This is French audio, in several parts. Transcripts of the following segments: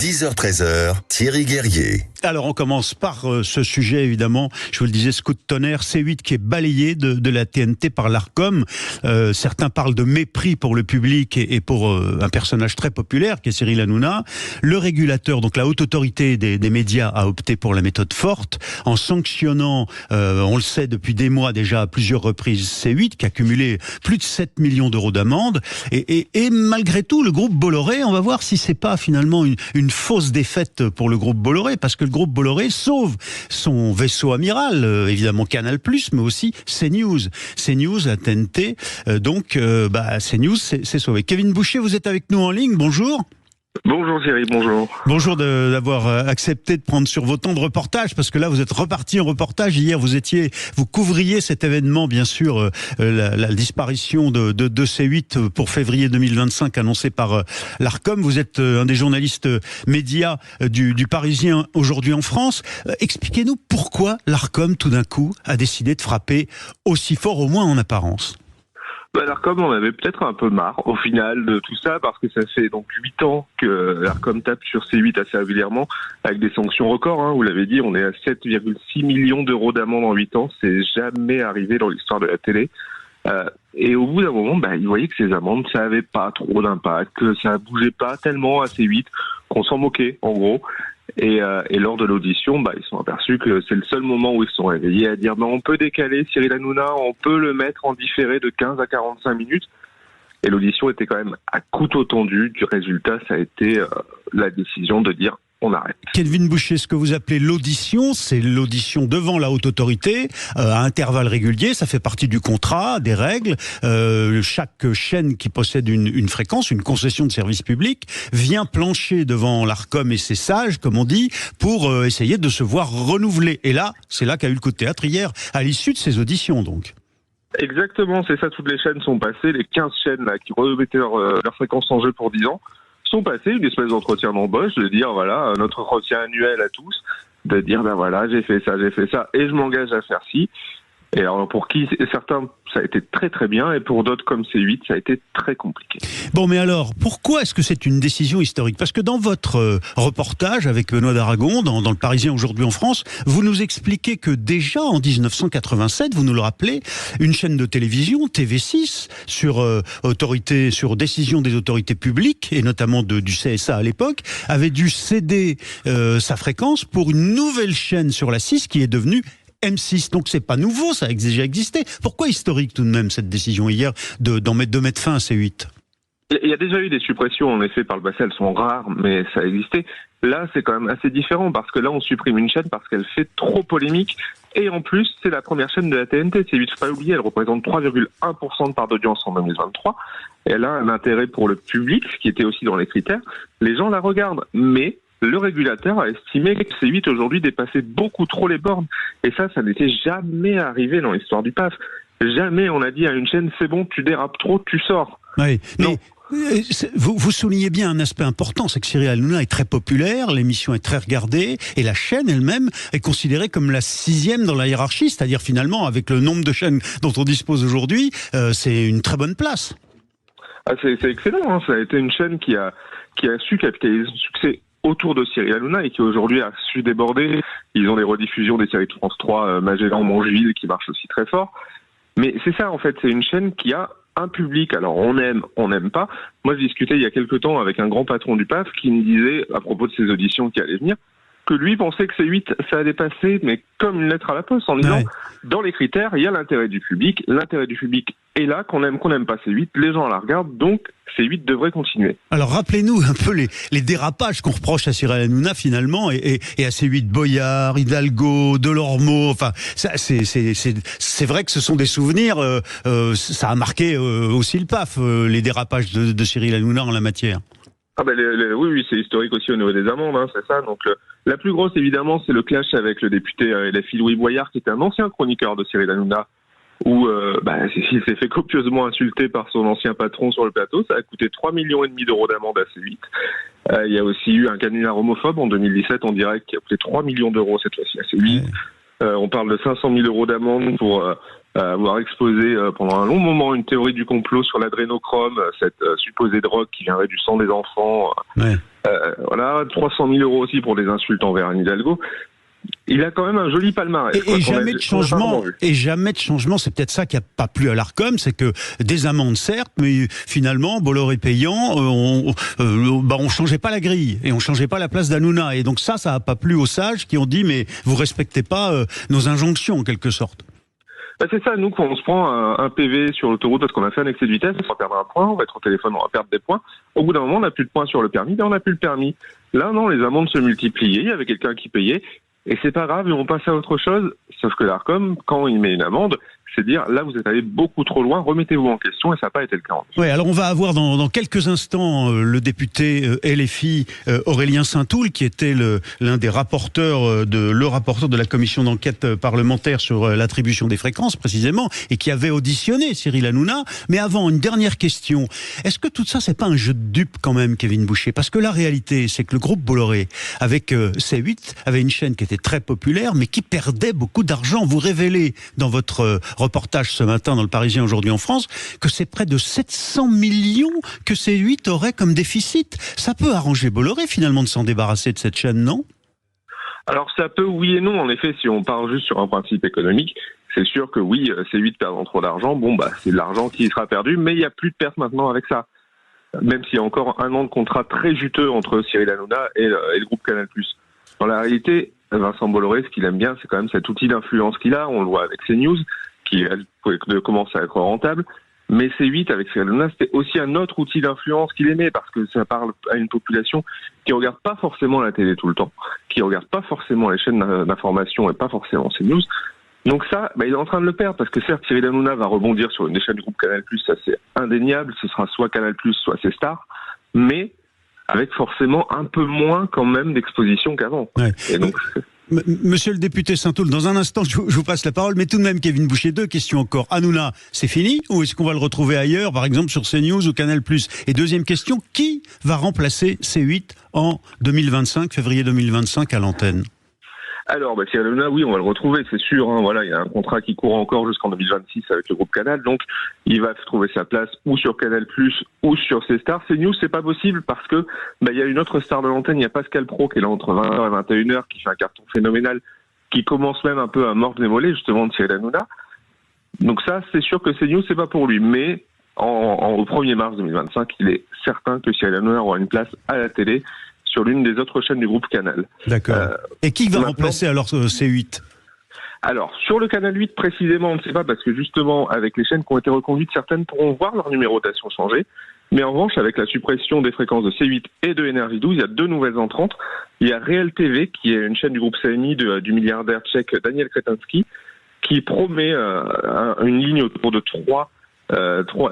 10h-13h, Thierry Guerrier. Alors on commence par ce sujet évidemment, je vous le disais, ce coup de tonnerre, C8 qui est balayé de la TNT par l'Arcom. Certains parlent de mépris pour le public et pour un personnage très populaire qui est Cyril Hanouna. Le régulateur, donc la haute autorité des médias, a opté pour la méthode forte en sanctionnant, on le sait depuis des mois déjà à plusieurs reprises, C8 qui a cumulé plus de 7 millions d'euros d'amende. Et malgré tout, le groupe Bolloré, on va voir si c'est pas finalement une fausse défaite pour le groupe Bolloré, parce que le groupe Bolloré sauve son vaisseau amiral, évidemment Canal+, mais aussi CNews. CNews, la TNT, CNews, c'est sauvé. Kevin Boucher, vous êtes avec nous en ligne, bonjour. Bonjour Thierry, bonjour. Bonjour d'avoir accepté de prendre sur vos temps de reportage, parce que là vous êtes reparti en reportage. Hier vous couvriez cet événement, bien sûr, la disparition de C8 pour février 2025 annoncé par l'Arcom. Vous êtes un des journalistes médias du Parisien aujourd'hui en France. Expliquez-nous pourquoi l'Arcom tout d'un coup a décidé de frapper aussi fort, au moins en apparence. L'Arcom, on avait peut-être un peu marre au final de tout ça, parce que ça fait donc 8 ans que l'Arcom tape sur C8 assez régulièrement avec des sanctions records. Vous l'avez dit, on est à 7,6 millions d'euros d'amende en 8 ans. C'est jamais arrivé dans l'histoire de la télé. Et au bout d'un moment, ils voyaient que ces amendes, ça avait pas trop d'impact, que ça bougeait pas tellement à C8, qu'on s'en moquait en gros. Et lors de l'audition, ils sont aperçus que c'est le seul moment où ils se sont réveillés à dire on peut décaler Cyril Hanouna, on peut le mettre en différé de 15 à 45 minutes. Et l'audition était quand même à couteau tendu. Du résultat, ça a été la décision de dire on arrête. Kevin Boucher, ce que vous appelez l'audition, c'est l'audition devant la haute autorité, à intervalles réguliers, ça fait partie du contrat, des règles. Chaque chaîne qui possède une fréquence, une concession de service public, vient plancher devant l'Arcom et ses sages, comme on dit, pour essayer de se voir renouveler. Et là, c'est là qu'a eu le coup de théâtre hier, à l'issue de ces auditions donc. Exactement, c'est ça, toutes les chaînes sont passées, les 15 chaînes là, qui remettaient leur fréquence en jeu pour 10 ans, sont passés une espèce d'entretien d'embauche, de dire voilà, notre entretien annuel à tous, de dire j'ai fait ça, et je m'engage à faire ci. Et alors pour qui certains, ça a été très très bien, et pour d'autres comme C8, ça a été très compliqué. Bon, mais alors, pourquoi est-ce que c'est une décision historique ? Parce que dans votre reportage avec Benoît d'Aragon, dans le Parisien aujourd'hui en France, vous nous expliquez que déjà en 1987, vous nous le rappelez, une chaîne de télévision, TV6, sur décision des autorités publiques, et notamment du CSA à l'époque, avait dû céder sa fréquence pour une nouvelle chaîne sur la 6 qui est devenue M6, donc c'est pas nouveau, ça a déjà existé. Pourquoi historique tout de même cette décision hier de mettre fin à C8 ? Il y a déjà eu des suppressions en effet par le passé, elles sont rares, mais ça a existé. Là, c'est quand même assez différent, parce que là, on supprime une chaîne parce qu'elle fait trop polémique, et en plus, c'est la première chaîne de la TNT, C8, faut pas l'oublier, elle représente 3,1% de part d'audience en 2023. Elle a un intérêt pour le public, ce qui était aussi dans les critères. Les gens la regardent, mais le régulateur a estimé que C8 aujourd'hui dépassait beaucoup trop les bornes. Et ça n'était jamais arrivé dans l'histoire du PAF. Jamais on a dit à une chaîne, c'est bon, tu dérapes trop, tu sors. Oui, non. Mais vous soulignez bien un aspect important, c'est que Cyril Hanouna est très populaire, l'émission est très regardée, et la chaîne elle-même est considérée comme la 6e dans la hiérarchie, c'est-à-dire finalement, avec le nombre de chaînes dont on dispose aujourd'hui, c'est une très bonne place. C'est excellent, ça a été une chaîne qui a su capitaliser son succès autour de Cyril Hanouna et qui aujourd'hui a su déborder. Ils ont des rediffusions des séries de France 3, Magellan, Mangeville, qui marchent aussi très fort. Mais c'est ça en fait, c'est une chaîne qui a un public. Alors on aime, on n'aime pas. Moi je discutais il y a quelques temps avec un grand patron du PAF qui me disait, à propos de ces auditions qui allaient venir, que lui pensait que C8, ça allait passer, mais comme une lettre à la poste, en disant, dans les critères, il y a l'intérêt du public est là, qu'on aime pas C8, les gens la regardent, donc C8 devrait continuer. Alors rappelez-nous un peu les dérapages qu'on reproche à Cyril Hanouna finalement, et à C8, Boyard, Hidalgo, Delormeau, enfin, c'est vrai que ce sont des souvenirs, ça a marqué aussi le PAF, les dérapages de Cyril Hanouna en la matière. Oui, c'est historique aussi au niveau des amendes, c'est ça. Donc la plus grosse, évidemment, c'est le clash avec le député LFI Louis Boyard, qui était un ancien chroniqueur de Cyril Hanouna, où il s'est fait copieusement insulter par son ancien patron sur le plateau. Ça a coûté 3,5 millions d'euros d'amende à C8. Il y a aussi eu un canular homophobe en 2017 en direct qui a coûté 3 millions d'euros cette fois-ci à C8. On parle de 500 000 euros d'amende pour avoir exposé pendant un long moment une théorie du complot sur l'adrénochrome, cette supposée drogue qui viendrait du sang des enfants. Ouais. Voilà, 300 000 euros aussi pour des insultes envers Anne Hidalgo. Il a quand même un joli palmarès. Et jamais de changement. Et jamais de changement. C'est peut-être ça qui n'a pas plu à l'Arcom, c'est que des amendes certes, mais finalement Bolloré payant, on changeait pas la grille et on changeait pas la place d'Hanouna. Et donc ça n'a pas plu aux sages qui ont dit mais vous respectez pas nos injonctions en quelque sorte. Bah c'est ça, nous quand on se prend un PV sur l'autoroute parce qu'on a fait un excès de vitesse, on va perdre un point, on va être au téléphone, on va perdre des points. Au bout d'un moment, on n'a plus de points sur le permis, on n'a plus le permis. Là non, les amendes se multipliaient, il y avait quelqu'un qui payait. Et c'est pas grave, et on passe à autre chose. Sauf que l'Arcom, quand il met une amende, c'est dire, là, vous êtes allé beaucoup trop loin, remettez-vous en question, et ça n'a pas été le cas. Oui, alors on va avoir dans quelques instants le député LFI Aurélien Saint-Toul, qui était l'un des rapporteurs, le rapporteur de la commission d'enquête parlementaire sur l'attribution des fréquences, précisément, et qui avait auditionné Cyril Hanouna. Mais avant, une dernière question. Est-ce que tout ça, c'est pas un jeu de dupes quand même, Kevin Boucher? Parce que la réalité, c'est que le groupe Bolloré, avec C8, avait une chaîne qui était très populaire, mais qui perdait beaucoup d'argent. Vous révélez dans votre reportage ce matin dans le Parisien aujourd'hui en France que c'est près de 700 millions que C8 aurait comme déficit. Ça peut arranger Bolloré finalement de s'en débarrasser de cette chaîne, non? Alors ça peut oui et non. En effet, si on part juste sur un principe économique, c'est sûr que oui, C8 perdant trop d'argent, c'est de l'argent qui sera perdu, mais il n'y a plus de perte maintenant avec ça. Même s'il y a encore un an de contrat très juteux entre Cyril Hanouna et le groupe Canal+. Dans la réalité, Vincent Bolloré, ce qu'il aime bien, c'est quand même cet outil d'influence qu'il a. On le voit avec CNews, qui commence à être rentable. Mais C8, avec Cyril Hanouna, c'était aussi un autre outil d'influence qu'il aimait, parce que ça parle à une population qui regarde pas forcément la télé tout le temps, qui regarde pas forcément les chaînes d'information et pas forcément CNews. Donc ça, il est en train de le perdre, parce que certes, Cyril Hanouna va rebondir sur une des chaînes du groupe Canal+, ça c'est indéniable, ce sera soit Canal+, soit C-Star, mais avec forcément un peu moins quand même d'exposition qu'avant. Ouais. Et donc, Monsieur le député Saint-Toul, dans un instant, je vous passe la parole, mais tout de même, Kevin Boucher, deux questions encore. Hanouna, c'est fini ou est-ce qu'on va le retrouver ailleurs, par exemple sur CNews ou Canal+? Et deuxième question, qui va remplacer C8 en 2025, février 2025 à l'antenne? Alors, Cyril Hanouna, oui, on va le retrouver, c'est sûr. Voilà, il y a un contrat qui court encore jusqu'en 2026 avec le groupe Canal, donc il va trouver sa place ou sur Canal+, ou sur C-Star. CNews, c'est pas possible parce que il y a une autre star de l'antenne, il y a Pascal Praud qui est là entre 20h et 21h, qui fait un carton phénoménal, qui commence même un peu à mordre les mollets justement de Cyril Hanouna. Donc ça, c'est sûr que CNews, c'est pas pour lui, mais au 1er mars 2025, il est certain que Cyril Hanouna aura une place à la télé sur l'une des autres chaînes du groupe Canal. D'accord. Et qui va remplacer alors C8 ? Alors, sur le Canal 8 précisément, on ne sait pas, parce que justement, avec les chaînes qui ont été reconduites, certaines pourront voir leur numérotation changer. Mais en revanche, avec la suppression des fréquences de C8 et de Énergie 12, il y a deux nouvelles entrantes. Il y a Réel TV, qui est une chaîne du groupe CMI du milliardaire tchèque Daniel Kretinsky, qui promet une ligne autour de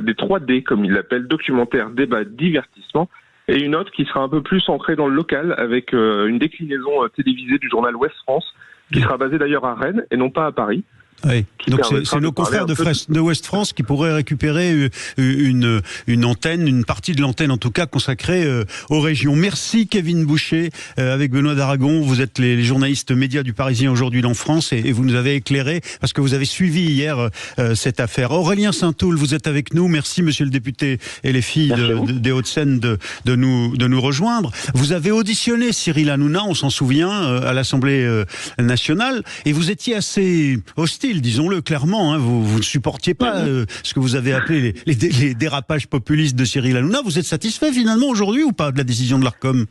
des 3D, comme il l'appelle, documentaire, débat, divertissement, et une autre qui sera un peu plus ancrée dans le local, avec une déclinaison télévisée du journal Ouest France, qui sera basée d'ailleurs à Rennes et non pas à Paris. Oui. Donc c'est nos confrères de Ouest France qui pourraient récupérer une antenne, une partie de l'antenne en tout cas consacrée aux régions. Merci Kevin Boucher, avec Benoît d'Aragon. Vous êtes les journalistes médias du Parisien aujourd'hui en France et vous nous avez éclairé parce que vous avez suivi hier cette affaire. Aurélien Saint-Toul, vous êtes avec nous. Merci monsieur le député et les filles des Hauts-de-Seine de nous rejoindre. Vous avez auditionné Cyril Hanouna, on s'en souvient, à l'Assemblée nationale et vous étiez assez hostile. Disons-le clairement, hein, vous ne supportiez pas ce que vous avez appelé les dérapages populistes de Cyril Hanouna. Vous êtes satisfait finalement aujourd'hui ou pas de la décision de l'Arcom ?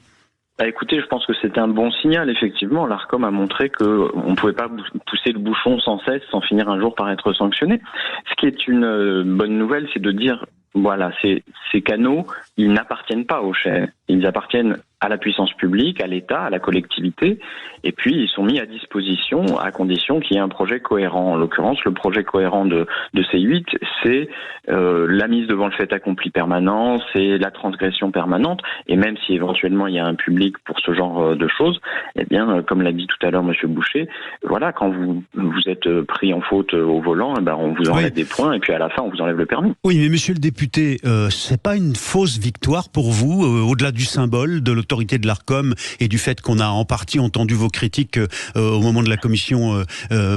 Écoutez, je pense que c'était un bon signal, effectivement. L'Arcom a montré qu'on ne pouvait pas pousser le bouchon sans cesse, sans finir un jour par être sanctionné. Ce qui est une bonne nouvelle, c'est de dire, voilà, ces canaux, ils n'appartiennent pas aux chaînes. Ils appartiennent à la puissance publique, à l'État, à la collectivité, et puis ils sont mis à disposition à condition qu'il y ait un projet cohérent. En l'occurrence, le projet cohérent de C8, c'est la mise devant le fait accompli permanent, c'est la transgression permanente, et même si éventuellement il y a un public pour ce genre de choses, eh bien, comme l'a dit tout à l'heure Monsieur Boucher, voilà, quand vous êtes pris en faute au volant, on vous enlève des points, et puis à la fin on vous enlève le permis. Oui, mais Monsieur le député, c'est pas une fausse victoire pour vous, au-delà du symbole de l'autorité l'autorité de l'Arcom et du fait qu'on a en partie entendu vos critiques au moment de la commission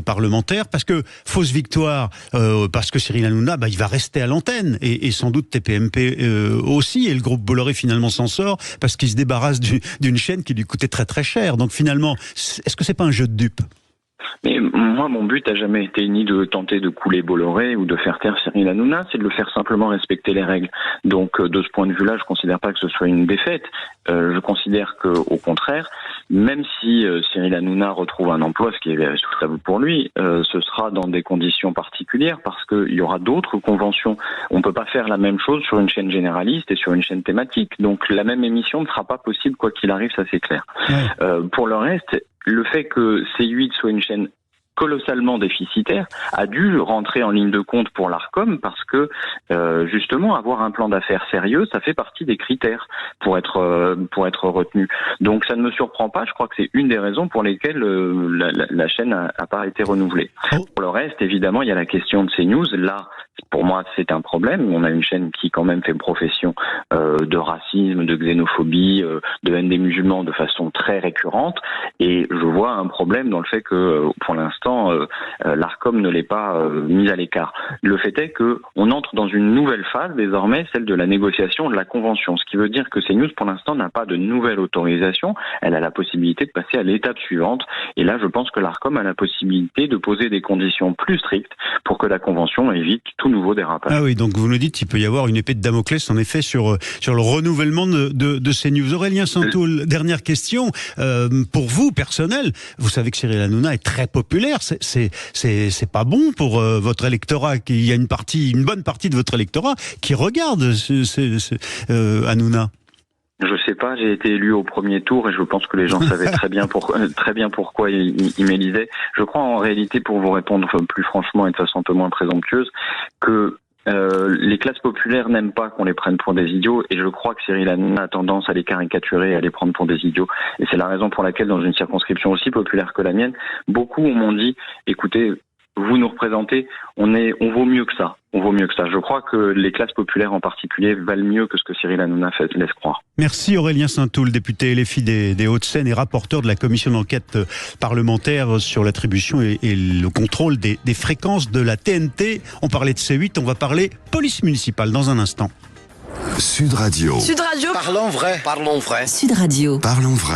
parlementaire, parce que fausse victoire, parce que Cyril Hanouna, il va rester à l'antenne et sans doute TPMP aussi, et le groupe Bolloré finalement s'en sort parce qu'il se débarrasse d'une chaîne qui lui coûtait très très cher. Donc finalement, est-ce que c'est pas un jeu de dupes ? Mais moi, mon but n'a jamais été ni de tenter de couler Bolloré ou de faire taire Cyril Hanouna, c'est de le faire simplement respecter les règles. Donc, de ce point de vue-là, je considère pas que ce soit une défaite. Je considère que, au contraire, même si Cyril Hanouna retrouve un emploi, ce qui est souhaitable pour lui, ce sera dans des conditions particulières parce qu'il y aura d'autres conventions. On peut pas faire la même chose sur une chaîne généraliste et sur une chaîne thématique. Donc, la même émission ne sera pas possible quoi qu'il arrive, ça c'est clair. Ouais. Pour le reste, le fait que C8 soit une chaîne colossalement déficitaire a dû rentrer en ligne de compte pour l'Arcom parce que justement avoir un plan d'affaires sérieux, ça fait partie des critères pour être retenu. Donc ça ne me surprend pas, je crois que c'est une des raisons pour lesquelles la chaîne a pas été renouvelée. Pour le reste, évidemment, il y a la question de CNews. Là, pour moi, c'est un problème. On a une chaîne qui quand même fait profession de racisme, de xénophobie, de haine des musulmans de façon très récurrente, et je vois un problème dans le fait que pour l'instant l'Arcom ne l'est pas mise à l'écart. Le fait est que on entre dans une nouvelle phase désormais, celle de la négociation de la convention, ce qui veut dire que CNews pour l'instant n'a pas de nouvelle autorisation, elle a la possibilité de passer à l'étape suivante, et là je pense que l'Arcom a la possibilité de poser des conditions plus strictes pour que la convention évite tout nouveau dérapage. Ah oui, donc vous nous dites qu'il peut y avoir une épée de Damoclès en effet sur le renouvellement de CNews. Aurélien Saint-Toul, dernière question, pour vous personnel, vous savez que Cyril Hanouna est très populaire. C'est pas bon pour votre électorat. Il y a une bonne partie de votre électorat qui regarde Hanouna. Je sais pas, j'ai été élu au premier tour et je pense que les gens savaient très bien pourquoi ils m'élisaient. Je crois en réalité, pour vous répondre plus franchement et de façon un peu moins présomptueuse, que les classes populaires n'aiment pas qu'on les prenne pour des idiots, et je crois que Cyril Hanouna a tendance à les caricaturer et à les prendre pour des idiots. Et c'est la raison pour laquelle, dans une circonscription aussi populaire que la mienne, beaucoup m'ont dit, écoutez, vous nous représentez, on vaut mieux que ça. On vaut mieux que ça. Je crois que les classes populaires en particulier valent mieux que ce que Cyril Hanouna laisse croire. Merci Aurélien Saint-Toul, député LFI des Hauts-de-Seine et rapporteur de la commission d'enquête parlementaire sur l'attribution et le contrôle des fréquences de la TNT. On parlait de C8, on va parler police municipale dans un instant. Sud Radio. Sud Radio. Parlons vrai. Parlons vrai. Sud Radio. Parlons vrai.